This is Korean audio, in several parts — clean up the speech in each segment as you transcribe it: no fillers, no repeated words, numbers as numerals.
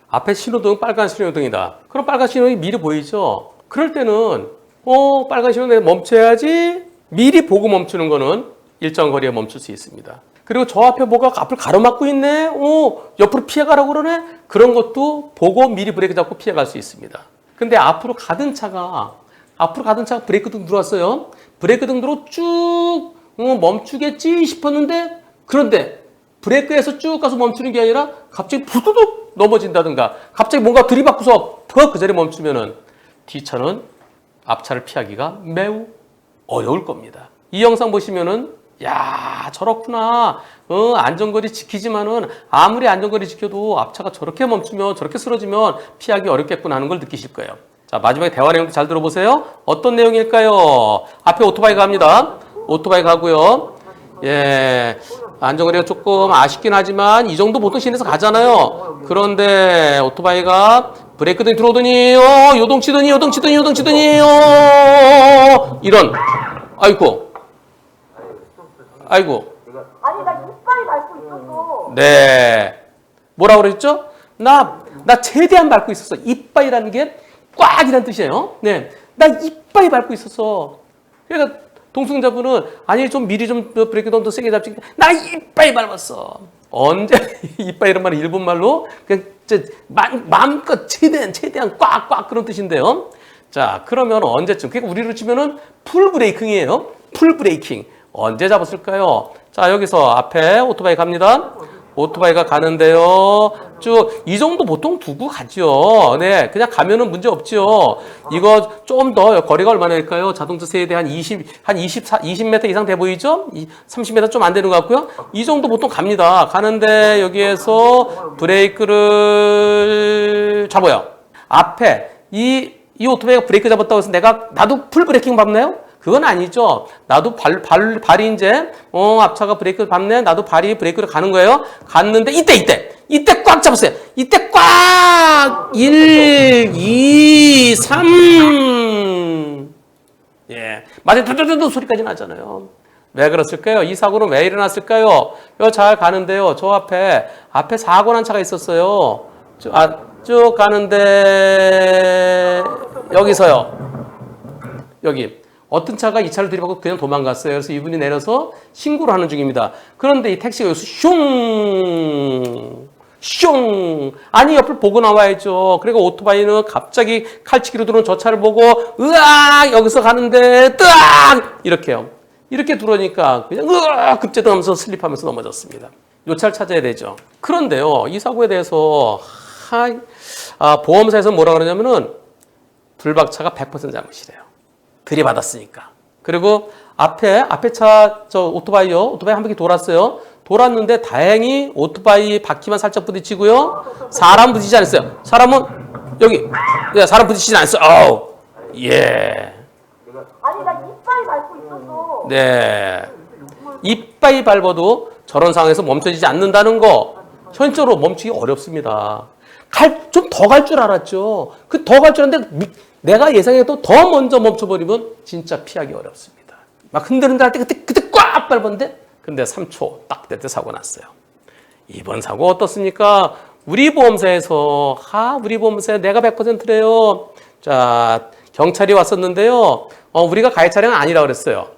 앞에 신호등 빨간 신호등이다. 그럼 빨간 신호등이 미리 보이죠? 그럴 때는 빨간 신호등에 멈춰야지. 미리 보고 멈추는 거는 일정 거리에 멈출 수 있습니다. 그리고 저 앞에 뭐가 앞을 가로막고 있네. 옆으로 피해가라고 그러네. 그런 것도 보고 미리 브레이크 잡고 피해갈 수 있습니다. 근데 앞으로 가던 차가 브레이크등 들어왔어요. 브레이크등 들어 쭉 멈추겠지 싶었는데, 그런데 브레이크에서 쭉 가서 멈추는 게 아니라 갑자기 부두둑 넘어진다든가 갑자기 뭔가 들이받고서 더 그 자리에 멈추면은 뒷차는 앞차를 피하기가 매우 어려울 겁니다. 이 영상 보시면은 야, 저렇구나. 안전거리 지키지만은 아무리 안전거리 지켜도 앞차가 저렇게 멈추면, 저렇게 쓰러지면 피하기 어렵겠구나 하는 걸 느끼실 거예요. 자, 마지막에 대화 내용도 잘 들어보세요. 어떤 내용일까요? 앞에 오토바이 갑니다. 오토바이 가고요. 예, 안전거리가 조금 아쉽긴 하지만 이 정도 보통 시내에서 가잖아요. 그런데 오토바이가 브레이크등이 들어오더니 요동치더니 이런. 아이고. 아니 나 이빨이 밟고 있었어. 네. 뭐라고 그랬죠? 나 최대한 밟고 있었어. 이빨이라는 게 꽉이라는 뜻이에요. 네. 나 이빨이 밟고 있었어. 그러니까 동승자분은 아니 좀 미리 좀 브레이크 좀 더 세게 잡지. 나 이빨이 밟았어. 언제 이빨이란 말은 일본말로 그냥 마음껏 최대한 꽉 그런 뜻인데요. 자, 그러면 언제쯤? 그러니까 우리로 치면은 풀 브레이킹이에요. 풀 브레이킹. 언제 잡았을까요? 자, 여기서 앞에 오토바이 갑니다. 오토바이가 가는데요. 쭉 이 정도 보통 두고 가죠. 네, 그냥 가면은 문제 없죠. 이거 좀 더 거리가 얼마나 될까요? 자동차 세대 한 20m 이상 돼 보이죠? 30m 좀 안 되는 것 같고요. 이 정도 보통 갑니다. 가는데 여기에서 브레이크를 잡아요. 앞에 이 오토바이가 브레이크 잡았다고 해서 나도 풀 브레이킹 밟나요? 그건 아니죠. 나도 발이 이제, 앞차가 브레이크를 밟네. 나도 발이 브레이크를 가는 거예요. 갔는데, 이때 꽉 잡았어요. 이때 꽉! 1, 2, 3. 예. 마지막에 두두두두 소리까지 나잖아요. 왜 그랬을까요? 이 사고는 왜 일어났을까요? 잘 가는데요. 저 앞에 사고 난 차가 있었어요. 쭉 가는데, 여기서요. 여기. 어떤 차가 이 차를 들이받고 그냥 도망갔어요. 그래서 이분이 내려서 신고를 하는 중입니다. 그런데 이 택시가 여기서 슝! 아니, 옆을 보고 나와야죠. 그리고 오토바이는 갑자기 칼치기로 들어온 저 차를 보고, 으악! 여기서 가는데, 뜨악! 이렇게요. 이렇게 들어오니까 그냥, 으악! 급제동하면서 슬립하면서 넘어졌습니다. 요 차를 찾아야 되죠. 그런데요, 이 사고에 대해서, 보험사에서 뭐라 그러냐면은, 불박차가 100% 잘못이래요. 들이받았으니까. 그리고 앞에 차, 오토바이 한 바퀴 돌았어요. 돌았는데 다행히 오토바이 바퀴만 살짝 부딪히고요. 사람 부딪히지 않았어요. 사람은 여기. 사람 부딪히지 않았어요. 예. 아니 나 이빨이 밟고 있었어. 네. 이빨이 밟아도 저런 상황에서 멈춰지지 않는다는 거. 현실적으로 멈추기 어렵습니다. 좀 더 갈 줄 알았죠. 더 갈 줄 알았는데 내가 예상해도 더 먼저 멈춰버리면 진짜 피하기 어렵습니다. 막 흔들흔들 할 때 그때 꽉 밟았는데 근데 3초 딱 될 때 사고 났어요. 이번 사고 어떻습니까? 우리 보험사에서 내가 100%래요. 자, 경찰이 왔었는데요. 우리가 가해 차량은 아니라고 그랬어요.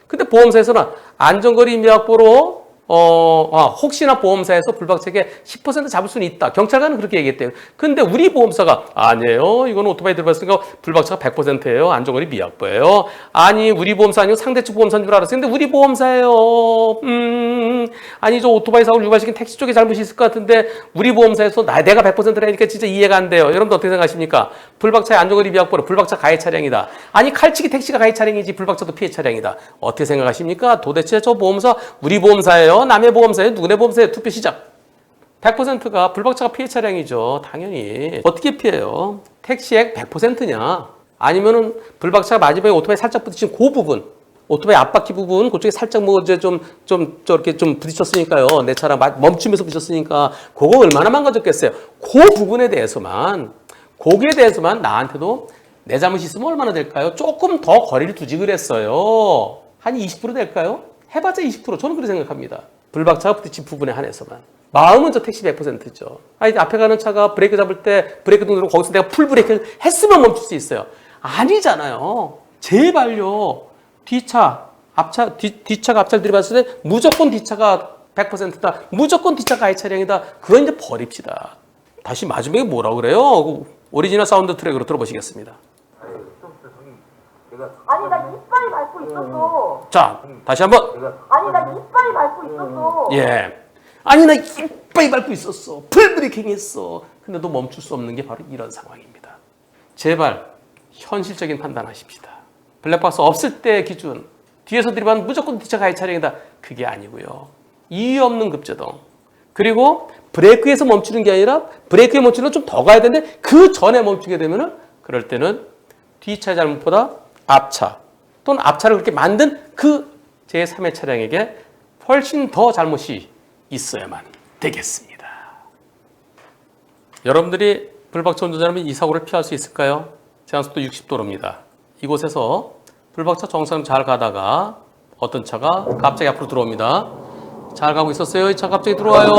근데 보험사에서는 안전거리 미확보로 혹시나 보험사에서 불박차에게 10% 잡을 수는 있다. 경찰관은 그렇게 얘기했대요. 근데 우리 보험사가 아니에요. 이건 오토바이 들어봤으니까 불박차가 100%예요. 안전거리 미확보예요. 아니, 우리 보험사 아니고 상대측 보험사인 줄 알았어요. 근데 우리 보험사예요. 아니, 저 오토바이 사고를 유발시킨 택시 쪽에 잘못이 있을 것 같은데 우리 보험사에서 내가 100%라니까 진짜 이해가 안 돼요. 여러분들 어떻게 생각하십니까? 불박차의 안전거리 미확보로 불박차 가해 차량이다. 아니, 칼치기 택시가 가해 차량이지 불박차도 피해 차량이다. 어떻게 생각하십니까? 도대체 저 보험사 우리 보험사예요? 남의 보험사예요? 누구네 보험사예요? 투표 시작. 100%가 불박차가 피해 차량이죠. 당연히. 어떻게 피해요? 택시액 100%냐? 아니면은 불박차가 마지막에 오토바이 살짝 부딪힌 그 부분, 오토바이 앞바퀴 부분, 그쪽에 살짝 저렇게 좀 부딪혔으니까요. 내 차랑 멈추면서 부딪혔으니까 그거 얼마나 망가졌겠어요. 그 부분에 대해서만, 거기에 대해서만 나한테도 내 잘못이 있으면 얼마나 될까요? 조금 더 거리를 두지 그랬어요. 한 20% 될까요? 해봤자 20%. 저는 그렇게 생각합니다. 불박차가 부딪힌 부분에 한해서만. 마음은 저 택시 100%죠. 아니, 앞에 가는 차가 브레이크 잡을 때 브레이크 누르고 거기서 내가 풀 브레이크를 했으면 멈출 수 있어요. 아니잖아요. 제발요. 뒷차가 앞차를 들이받았을 때 무조건 뒷차가 100%다. 무조건 뒷차가 아이 차량이다. 그건 이제 버립시다. 다시 마지막에 뭐라고 그래요? 오리지널 사운드 트랙으로 들어보시겠습니다. 아니 나 이빨이 밟고 있었어. 자, 다시 한번. 아니 나 이빨이 밟고 있었어. 예. 아니, 나 이빨이 밟고 있었어. 풀 브레이킹 했어. 근데 도 멈출 수 없는 게 바로 이런 상황입니다. 제발 현실적인 판단하십시다. 블랙박스 없을 때 기준, 뒤에서 들이받으면 무조건 뒷차 가해 차량이다. 그게 아니고요. 이유 없는 급제동. 그리고 브레이크에서 멈추는 게 아니라 브레이크에 멈추는 좀 더 가야 되는데 그 전에 멈추게 되면은 그럴 때는 뒷차의 잘못보다 앞차 또는 앞차를 그렇게 만든 그 제3의 차량에게 훨씬 더 잘못이 있어야만 되겠습니다. 여러분들이 불박차 운전자라면 이 사고를 피할 수 있을까요? 제한속도 60도로입니다. 이곳에서 불박차 정상 잘 가다가 어떤 차가 갑자기 앞으로 들어옵니다. 잘 가고 있었어요. 이 차 갑자기 들어와요.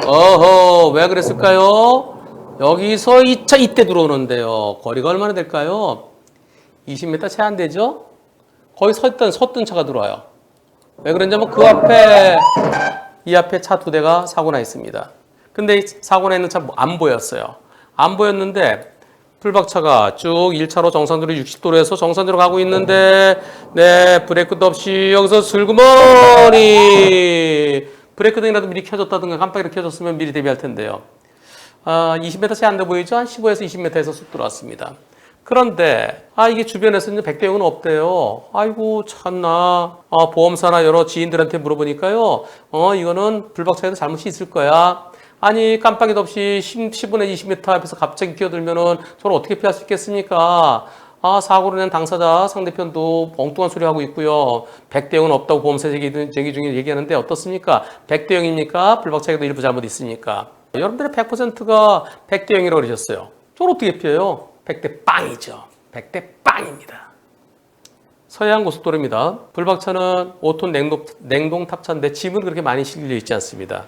어허, 왜 그랬을까요? 여기서 이 차 이때 들어오는데요. 거리가 얼마나 될까요? 20m 채 안 되죠? 거기 섰던 차가 들어와요. 왜 그런냐면 그 앞에, 이 앞에 차 2대가 사고 나 있습니다. 근데 사고 나 있는 차 안 보였어요. 안 보였는데 풀박차가 쭉 1차로 정상도로 60도로 해서 정상도로 가고 있는데 네, 브레이크도 없이 여기서 슬그머니 브레이크 등이라도 미리 켜줬다든가 깜빡이로 켜줬으면 미리 대비할 텐데요. 20m 채 안 돼 보이죠? 한 15에서 20m에서 쑥 들어왔습니다. 그런데 이게 주변에서는 100대 0은 없대요. 아이고 참나. 보험사나 여러 지인들한테 물어보니까요. 이거는 불박차에도 잘못이 있을 거야. 아니 깜빡이도 없이 10분의 20m 앞에서 갑자기 끼어들면은 저를 어떻게 피할 수 있겠습니까? 사고로 낸 당사자 상대편도 엉뚱한 소리 하고 있고요. 100대 0은 없다고 보험사 제기 중에 얘기하는데 어떻습니까? 100대 0입니까? 불박차에도 일부 잘못 있습니까? 여러분들의 100%가 100대 0이라고 그러셨어요. 저를 어떻게 피해요? 100대 빵이죠. 100대 빵입니다. 서해안 고속도로입니다. 불박차는 5톤 냉동 탑차인데 짐은 그렇게 많이 실려 있지 않습니다.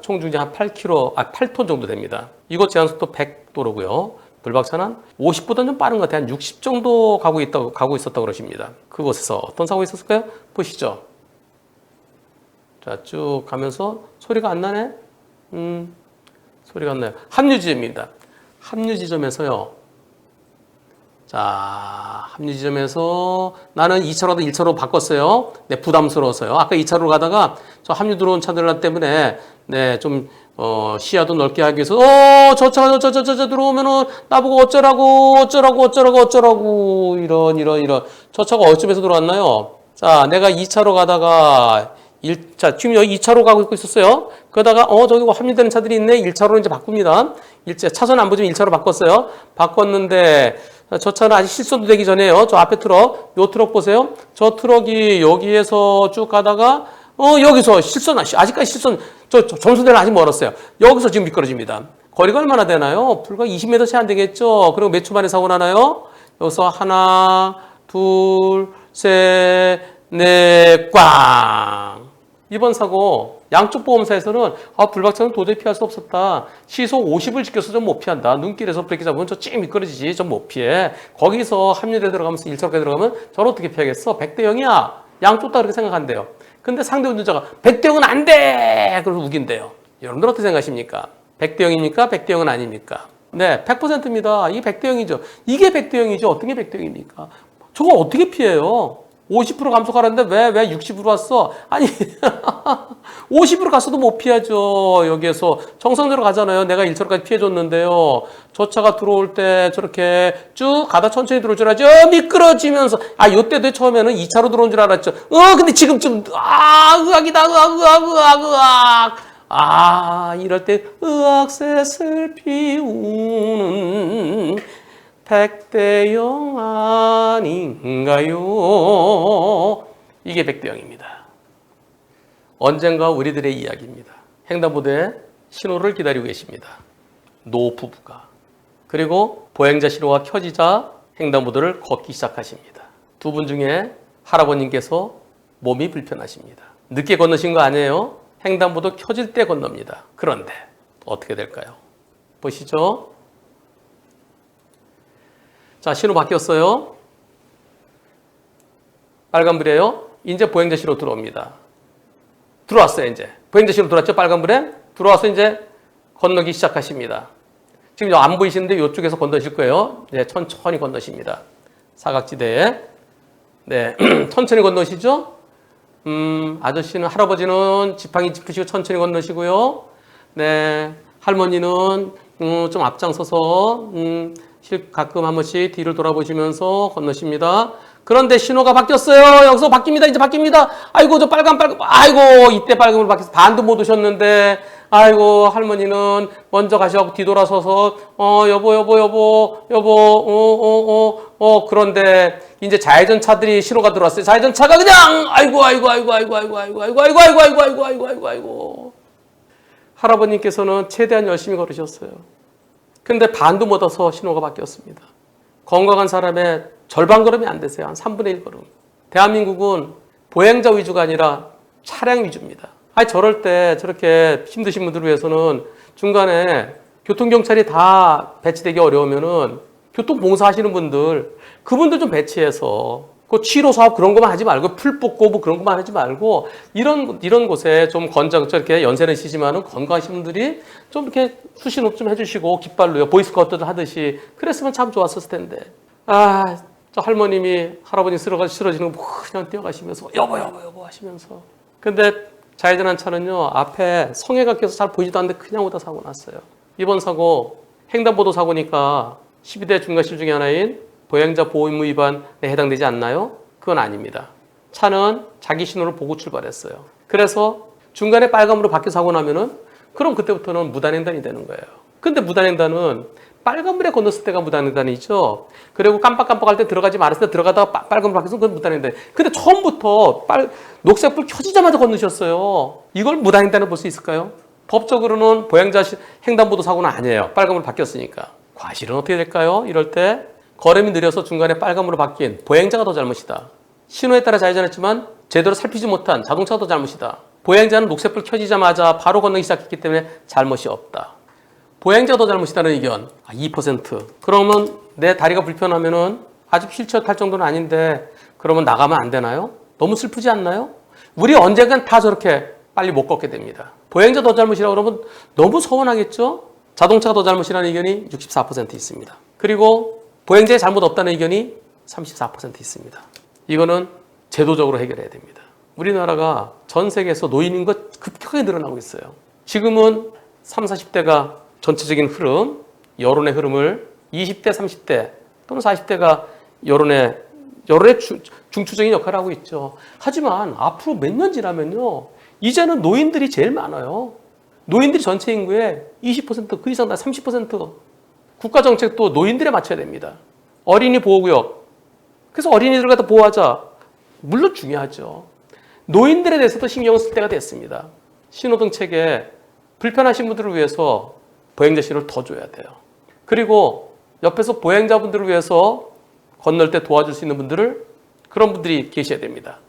총중량 한 8톤 정도 됩니다. 이곳 제한속도 100도로고요. 불박차는 50보다는 좀 빠른 것 같아요. 한 60 정도 가고 있었다고 그러십니다. 그곳에서 어떤 사고가 있었을까요? 보시죠. 자, 쭉 가면서 소리가 안 나네? 소리가 안 나요. 합류 지점입니다. 합류 지점에서요. 자, 합류 지점에서 나는 2차로도 1차로 바꿨어요. 네, 부담스러워서요. 아까 2차로 가다가 저 합류 들어온 차들 때문에 네, 좀 시야도 넓게 하기 위해서 저 차가 저 들어오면은 나보고 어쩌라고 이런 저 차가 어쯤에서 들어왔나요? 자, 내가 2차로 가다가 지금 여기 2차로 가고 있었어요. 그러다가 저기 합류되는 차들이 있네. 1차로로 이제 바꿉니다. 차선 안 보지만 1차로 바꿨어요. 바꿨는데 저 차는 아직 실선도 되기 전에요. 저 앞에 트럭, 요 트럭 보세요. 저 트럭이 여기에서 쭉 가다가 여기서 아직까지 실선 저 점수대는 아직 멀었어요. 여기서 지금 미끄러집니다. 거리가 얼마나 되나요? 불과 20m 채 안 되겠죠. 그리고 몇 초 만에 사고 나나요? 여기서 하나, 둘, 셋, 넷, 꽝. 이번 사고 양쪽 보험사에서는 불박차는 도저히 피할 수 없었다. 시속 50을 지켜서 좀 못 피한다. 눈길에서 브레이크 잡으면 저 찡 미끄러지지. 좀 못 피해. 거기서 합류대 들어가면서 1차로까지 들어가면 저를 어떻게 피하겠어? 100대 0이야. 양쪽 다 그렇게 생각한대요. 근데 상대 운전자가 100대 0은 안 돼! 그래서 우긴대요. 여러분들 어떻게 생각하십니까? 100대 0입니까? 100대 0은 아닙니까? 네, 100%입니다. 이게 100대 0이죠. 이게 100대 0이죠. 어떤 게 100대 0입니까? 저거 어떻게 피해요? 50% 감속하는데 왜 60으로 왔어? 아니 50으로 갔어도 못 피하죠. 여기에서 정상대로 가잖아요. 내가 1차로까지 피해줬는데요. 저 차가 들어올 때 저렇게 쭉 가다 천천히 들어올 줄 알았죠. 미끄러지면서 요때도 처음에는 2차로 들어온 줄 알았죠. 근데 지금 좀 의학이다. 의학. 이럴 때 의학셋을 피우는 100대 0 아닌가요? 이게 100대 0입니다. 언젠가 우리들의 이야기입니다. 횡단보도에 신호를 기다리고 계십니다. 노 부부가. 그리고 보행자 신호가 켜지자 횡단보도를 걷기 시작하십니다. 두 분 중에 할아버님께서 몸이 불편하십니다. 늦게 건너신 거 아니에요? 횡단보도 켜질 때 건넙니다. 그런데 어떻게 될까요? 보시죠. 자, 신호 바뀌었어요. 빨간불이에요. 이제 보행자 신호 들어옵니다. 들어왔어요, 이제. 보행자 신호 들어왔죠? 빨간불에? 들어와서 이제 건너기 시작하십니다. 지금 안 보이시는데 이쪽에서 건너실 거예요. 네, 천천히 건너십니다. 사각지대에. 네, 천천히 건너시죠? 아저씨는, 할아버지는 지팡이 짚으시고 천천히 건너시고요. 네, 할머니는 좀 앞장서서 가끔 한 번씩 뒤를 돌아보시면서 건너십니다. 그런데 신호가 바뀌었어요. 여기서 바뀝니다. 이제 바뀝니다. 아이고, 저 빨간. 아이고, 이때 빨간불 바뀌어서 반도 못 오셨는데, 아이고, 할머니는 먼저 가셔서 뒤돌아서서, 여보. 그런데 이제 좌회전 차들이 신호가 들어왔어요. 좌회전 차가 그냥, 아이고. 할아버님께서는 최대한 열심히 걸으셨어요. 근데 반도 못 와서 신호가 바뀌었습니다. 건강한 사람의 절반 걸음이 안 되세요. 한 3분의 1 걸음. 대한민국은 보행자 위주가 아니라 차량 위주입니다. 아니, 저럴 때 저렇게 힘드신 분들을 위해서는 중간에 교통경찰이 다 배치되기 어려우면은 교통봉사하시는 분들, 그분들 좀 배치해서 그 치료 사업 그런 것만 하지 말고 풀 뽑고 뭐 그런 것만 하지 말고 이런 곳에 좀 이렇게 연세는 시지만은 건강하신 분들이 좀 이렇게 수신호 좀 해주시고 깃발로요 보이스카우트들 하듯이 그랬으면 참 좋았을 텐데. 저 할머님이 할아버지 쓰러지는 거 그냥 뛰어가시면서 여보 하시면서. 근데 좌회전한 차는요 앞에 성애가 껴서 잘 보이지도 않는데 그냥 오다 사고 났어요. 이번 사고 횡단보도 사고니까 12대 중과실 중에 하나인 보행자 보호 의무 위반에 해당되지 않나요? 그건 아닙니다. 차는 자기 신호를 보고 출발했어요. 그래서 중간에 빨간불로 바뀌어 사고 나면은 그럼 그때부터는 무단횡단이 되는 거예요. 근데 무단횡단은 빨간불에 건넜을 때가 무단횡단이죠. 그리고 깜빡깜빡할 때 들어가지 말았을 때 들어가다가 빨간불 바뀌어서 그건 무단횡단. 근데 처음부터 녹색불 켜지자마자 건너셨어요. 이걸 무단횡단을 볼 수 있을까요? 법적으로는 보행자 횡단보도 사고는 아니에요. 빨간불 바뀌었으니까. 과실은 어떻게 될까요? 이럴 때 걸음이 느려서 중간에 빨간불로 바뀐 보행자가 더 잘못이다. 신호에 따라 좌회전했지만 제대로 살피지 못한 자동차가 더 잘못이다. 보행자는 녹색불 켜지자마자 바로 건너기 시작했기 때문에 잘못이 없다. 보행자가 더 잘못이다는 의견 2%. 그러면 내 다리가 불편하면은 아직 휠체어 탈 정도는 아닌데 그러면 나가면 안 되나요? 너무 슬프지 않나요? 우리 언젠간 다 저렇게 빨리 못 걷게 됩니다. 보행자 더 잘못이라고 그러면 너무 서운하겠죠? 자동차가 더 잘못이라는 의견이 64% 있습니다. 그리고 보행자의 잘못 없다는 의견이 34% 있습니다. 이거는 제도적으로 해결해야 됩니다. 우리나라가 전 세계에서 노인 인구가 급격하게 늘어나고 있어요. 지금은 30, 40대가 전체적인 흐름, 여론의 흐름을 20대, 30대 또는 40대가 여론의 중추적인 역할을 하고 있죠. 하지만 앞으로 몇 년 지나면요. 이제는 노인들이 제일 많아요. 노인들이 전체 인구의 20%, 그 이상 다 30%. 국가 정책도 노인들에 맞춰야 됩니다. 어린이 보호구역. 그래서 어린이들 갖다 보호하자. 물론 중요하죠. 노인들에 대해서도 신경을 쓸 때가 됐습니다. 신호등 책에 불편하신 분들을 위해서 보행자 신호를 더 줘야 돼요. 그리고 옆에서 보행자분들을 위해서 건널 때 도와줄 수 있는 그런 분들이 계셔야 됩니다.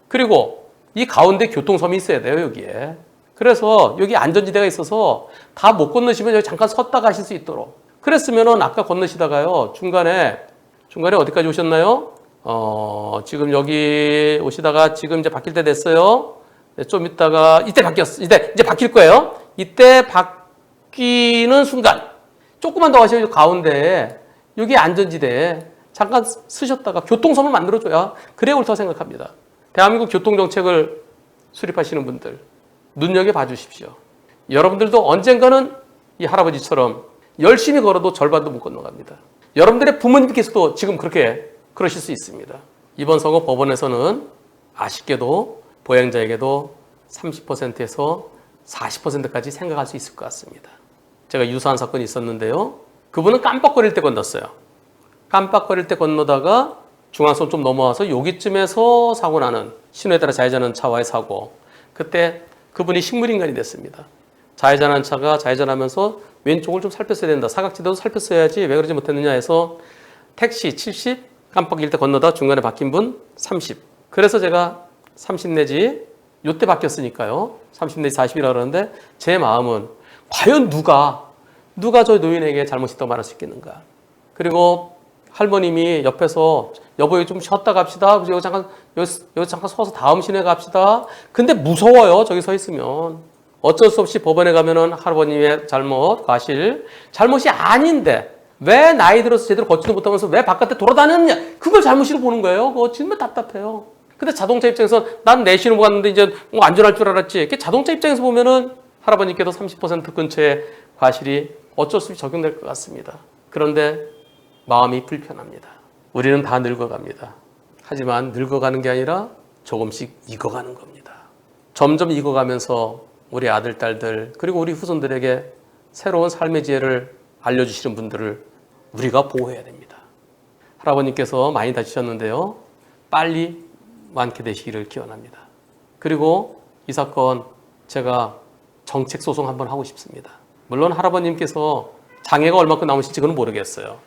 그리고 이 가운데 교통섬이 있어야 돼요, 여기에. 그래서 여기 안전지대가 있어서 다 못 건너시면 여기 잠깐 섰다 가실 수 있도록. 그랬으면은 아까 건너시다가요, 중간에 어디까지 오셨나요? 지금 여기 오시다가 지금 이제 바뀔 때 됐어요. 네, 좀 있다가, 이때 이제 바뀔 거예요. 이때 바뀌는 순간, 조금만 더 가시면 가운데, 여기 안전지대에 잠깐 쓰셨다가 교통섬을 만들어줘야 그래야 옳다고 생각합니다. 대한민국 교통정책을 수립하시는 분들, 눈여겨봐 주십시오. 여러분들도 언젠가는 이 할아버지처럼 열심히 걸어도 절반도 못 건너갑니다. 여러분들의 부모님께서도 지금 그러실 수 있습니다. 이번 선거 법원에서는 아쉽게도 보행자에게도 30%에서 40%까지 생각할 수 있을 것 같습니다. 제가 유사한 사건이 있었는데요. 그분은 깜빡거릴 때 건넜어요. 깜빡거릴 때 건너다가 중앙선 좀 넘어와서 여기쯤에서 사고 나는, 신호에 따라 좌회전하는 차와의 사고. 그때 그분이 식물인간이 됐습니다. 좌회전하는 차가 좌회전하면서 왼쪽을 좀 살폈어야 된다. 사각지대도 살폈어야지 왜 그러지 못했느냐 해서 택시 70, 깜빡일 때 건너다 중간에 바뀐 분 30. 그래서 제가 30 내지 요때 바뀌었으니까요. 30 내지 40이라 그러는데 제 마음은 과연 누가 저 노인에게 잘못했다고 말할 수 있겠는가. 그리고 할머님이 옆에서 여보 여기 좀 쉬었다 갑시다. 여기 잠깐 서서 다음 시내 갑시다. 근데 무서워요. 저기 서 있으면. 어쩔 수 없이 법원에 가면은 할아버님의 잘못, 과실, 잘못이 아닌데 왜 나이 들어서 제대로 걷지도 못하면서 왜 바깥에 돌아다녔냐? 그걸 잘못으로 보는 거예요. 그거 정말 답답해요. 근데 자동차 입장에서 난 내신호 갔는데 이제 안전할 줄 알았지. 이렇게 자동차 입장에서 보면은 할아버님께도 30% 근처의 과실이 어쩔 수 없이 적용될 것 같습니다. 그런데 마음이 불편합니다. 우리는 다 늙어갑니다. 하지만 늙어가는 게 아니라 조금씩 익어가는 겁니다. 점점 익어가면서 우리 아들, 딸들 그리고 우리 후손들에게 새로운 삶의 지혜를 알려주시는 분들을 우리가 보호해야 됩니다. 할아버님께서 많이 다치셨는데요. 빨리 완쾌되시기를 기원합니다. 그리고 이 사건 제가 정책 소송 한번 하고 싶습니다. 물론 할아버님께서 장애가 얼마큼 남으실지 그건 모르겠어요.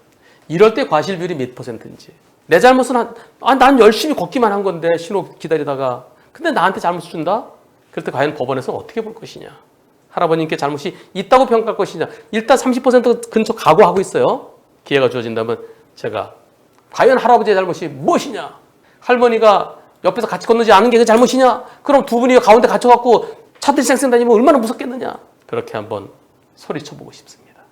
이럴 때 과실 비율이 몇 %인지. 내 잘못은 난 열심히 걷기만 한 건데 신호 기다리다가 근데 나한테 잘못을 준다? 그럴 때 과연 법원에서 어떻게 볼 것이냐. 할아버님께 잘못이 있다고 평가할 것이냐. 일단 30% 근처 각오하고 있어요. 기회가 주어진다면 제가 과연 할아버지의 잘못이 무엇이냐. 할머니가 옆에서 같이 걷는지 아는 게 그 잘못이냐. 그럼 두 분이 가운데 갇혀갖고 차들이 쌩쌩 다니면 얼마나 무섭겠느냐. 그렇게 한번 소리쳐보고 싶습니다.